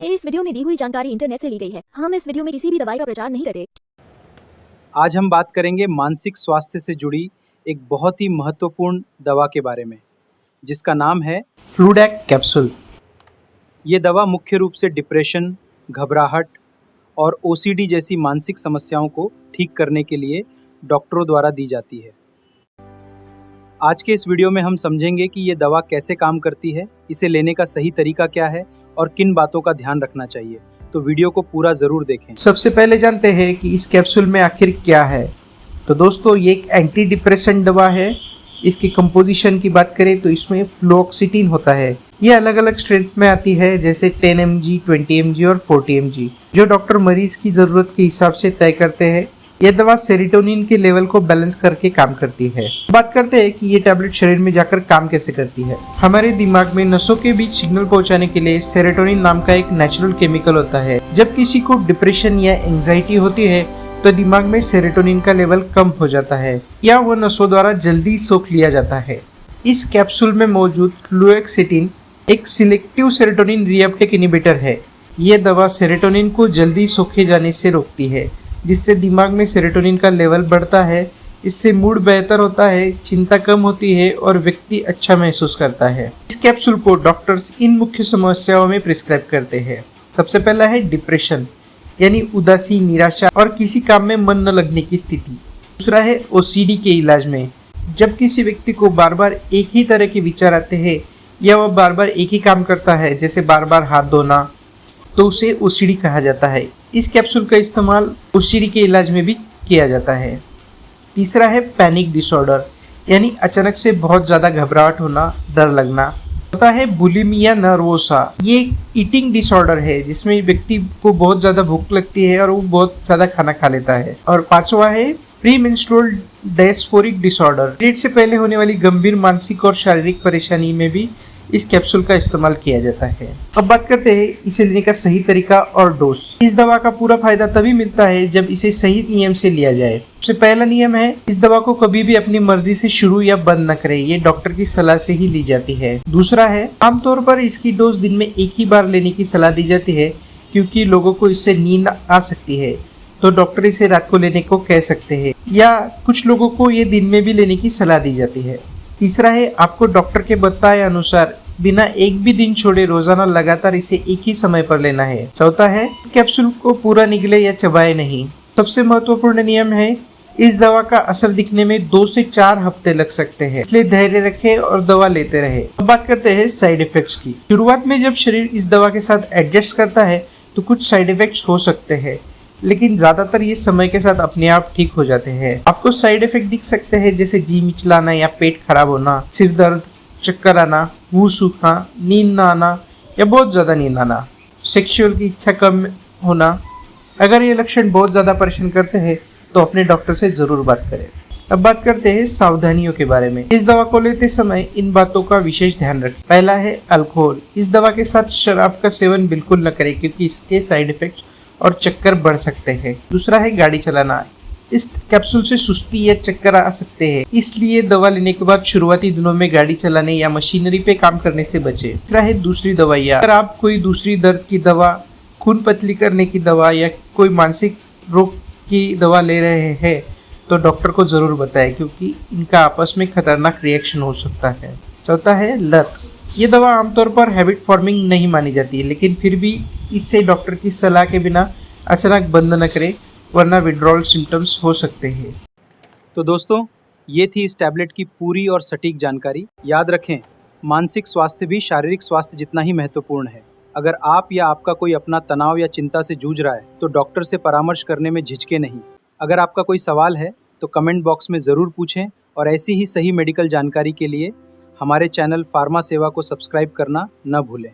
इस वीडियो में दी हुई जानकारी इंटरनेट से ली गई है। हम इस वीडियो में किसी भी दवाई का प्रचार नहीं करते। आज हम बात करेंगे मानसिक स्वास्थ्य से जुड़ी एक बहुत ही महत्वपूर्ण दवा के बारे में, जिसका नाम है फ्लूडैक कैप्सूल। ये दवा मुख्य रूप से डिप्रेशन, घबराहट और ओसीडी जैसी मानसिक समस्याओं को ठीक करने के लिए डॉक्टरों द्वारा दी जाती है। आज के इस वीडियो में हम समझेंगे कि ये दवा कैसे काम करती है, इसे लेने का सही तरीका क्या है और किन बातों का ध्यान रखना चाहिए। तो वीडियो को पूरा ज़रूर देखें। सबसे पहले जानते हैं कि इस कैप्सूल में आखिर क्या है। तो दोस्तों, ये एक एंटी डिप्रेशन दवा है। इसकी कंपोजिशन की बात करें तो इसमें फ्लोक्सिटिन होता है। ये अलग अलग स्ट्रेंथ में आती है, जैसे 10 mg, 20 mg और 40 mg, जो डॉक्टर मरीज की ज़रूरत के हिसाब से तय करते हैं। यह दवा सेरोटोनिन के लेवल को बैलेंस करके काम करती है। बात करते हैं कि ये टैबलेट शरीर में जाकर काम कैसे करती है। हमारे दिमाग में नसों के बीच सिग्नल पहुंचाने के लिए सेरोटोनिन नाम का एक नेचुरल केमिकल होता है। जब किसी को डिप्रेशन या एंजाइटी होती है तो दिमाग में सेरोटोनिन का लेवल कम हो जाता है या वह नसों द्वारा जल्दी सोख लिया जाता है। इस कैप्सूल में मौजूद फ्लुओक्सिटिन एक सिलेक्टिव सेरोटोनिन रीअपटेक इनहिबिटर है। यह दवा सेरोटोनिन को जल्दी सोखे जाने से रोकती है, जिससे दिमाग में सेरोटोनिन का लेवल बढ़ता है। इससे मूड बेहतर होता है, चिंता कम होती है और व्यक्ति अच्छा महसूस करता है। इस कैप्सूल को डॉक्टर्स इन मुख्य समस्याओं में प्रिस्क्राइब करते हैं। सबसे पहला है डिप्रेशन, यानी उदासी, निराशा और किसी काम में मन न लगने की स्थिति। दूसरा है ओसीडी के इलाज में, जब किसी व्यक्ति को बार बार एक ही तरह के विचार आते हैं या वह बार बार एक ही काम करता है, जैसे बार बार हाथ धोना, तो उसे ओसीडी कहा जाता है। इस कैप्सूल का इस्तेमाल ओसीडी के इलाज में भी किया जाता है। तीसरा है पैनिक डिसऑर्डर, यानी अचानक से बहुत ज़्यादा घबराहट होना, डर लगना। होता है बुलिमिया नर्वोसा, ये एक ईटिंग डिसऑर्डर है जिसमें व्यक्ति को बहुत ज़्यादा भूख लगती है और वो बहुत ज़्यादा खाना खा लेता है। और पांचवा है प्रीमेंस्ट्रुअल डिस्फोरिक डिसऑर्डर, पीरियड से पहले होने वाली गंभीर मानसिक और शारीरिक परेशानी में भी इस कैप्सूल का इस्तेमाल किया जाता है। अब बात करते हैं इसे लेने का सही तरीका और डोज। इस दवा का पूरा फायदा तभी मिलता है जब इसे सही नियम से लिया जाए। सबसे पहला नियम है, इस दवा को कभी भी अपनी मर्जी से शुरू या बंद न करें, ये डॉक्टर की सलाह से ही ली जाती है। दूसरा है, आमतौर पर इसकी डोज दिन में एक ही बार लेने की सलाह दी जाती है, क्योंकि लोगों को इससे नींद आ सकती है, तो डॉक्टर इसे रात को लेने को कह सकते हैं, या कुछ लोगों को ये दिन में भी लेने की सलाह दी जाती है। तीसरा है, आपको डॉक्टर के बताए अनुसार बिना एक भी दिन छोड़े रोजाना लगातार इसे एक ही समय पर लेना है। चौथा है, कैप्सूल को पूरा निगले या चबाए नहीं। सबसे महत्वपूर्ण नियम है, इस दवा का असर दिखने में 2 से 4 हफ्ते लग सकते हैं, इसलिए धैर्य रखें और दवा लेते रहे। अब बात करते हैं साइड इफेक्ट्स की। शुरुआत में जब शरीर इस दवा के साथ एडजस्ट करता है तो कुछ साइड इफेक्ट्स हो सकते हैं, लेकिन ज्यादातर ये समय के साथ अपने आप ठीक हो जाते हैं। आपको साइड इफेक्ट दिख सकते हैं, जैसे जी मिचलाना या पेट खराब होना, सिर दर्द, चक्कर आना, मुंह सूखना, नींद ना आना या बहुत ज़्यादा नींद आना, सेक्सुअल की इच्छा कम होना। अगर ये लक्षण बहुत ज़्यादा परेशान करते हैं तो अपने डॉक्टर से ज़रूर बात करें। अब बात करते हैं सावधानियों के बारे में। इस दवा को लेते समय इन बातों का विशेष ध्यान रखें। पहला है अल्कोहल। इस दवा के साथ शराब का सेवन बिल्कुल न करें, क्योंकि इसके साइड इफेक्ट्स और चक्कर बढ़ सकते हैं। दूसरा है गाड़ी चलाना। इस कैप्सूल से सुस्ती या चक्कर आ सकते हैं, इसलिए दवा लेने के बाद शुरुआती दिनों में गाड़ी चलाने या मशीनरी पे काम करने से बचें। तीसरा है दूसरी दवाइयाँ। अगर आप कोई दूसरी दर्द की दवा, खून पतली करने की दवा या कोई मानसिक रोग की दवा ले रहे हैं तो डॉक्टर को ज़रूर बताएं, क्योंकि इनका आपस में खतरनाक रिएक्शन हो सकता है। चौथा है लत। ये दवा आमतौर पर हैबिट फॉर्मिंग नहीं मानी जाती, लेकिन फिर भी इससे डॉक्टर की सलाह के बिना अचानक बंद न करें, वरना विड्रॉल सिम्टम्स हो सकते हैं। तो दोस्तों, ये थी इस टैबलेट की पूरी और सटीक जानकारी। याद रखें, मानसिक स्वास्थ्य भी शारीरिक स्वास्थ्य जितना ही महत्वपूर्ण है। अगर आप या आपका कोई अपना तनाव या चिंता से जूझ रहा है तो डॉक्टर से परामर्श करने में झिझके नहीं। अगर आपका कोई सवाल है तो कमेंट बॉक्स में ज़रूर पूछें, और ऐसी ही सही मेडिकल जानकारी के लिए हमारे चैनल फार्मा सेवा को सब्सक्राइब करना न भूलें।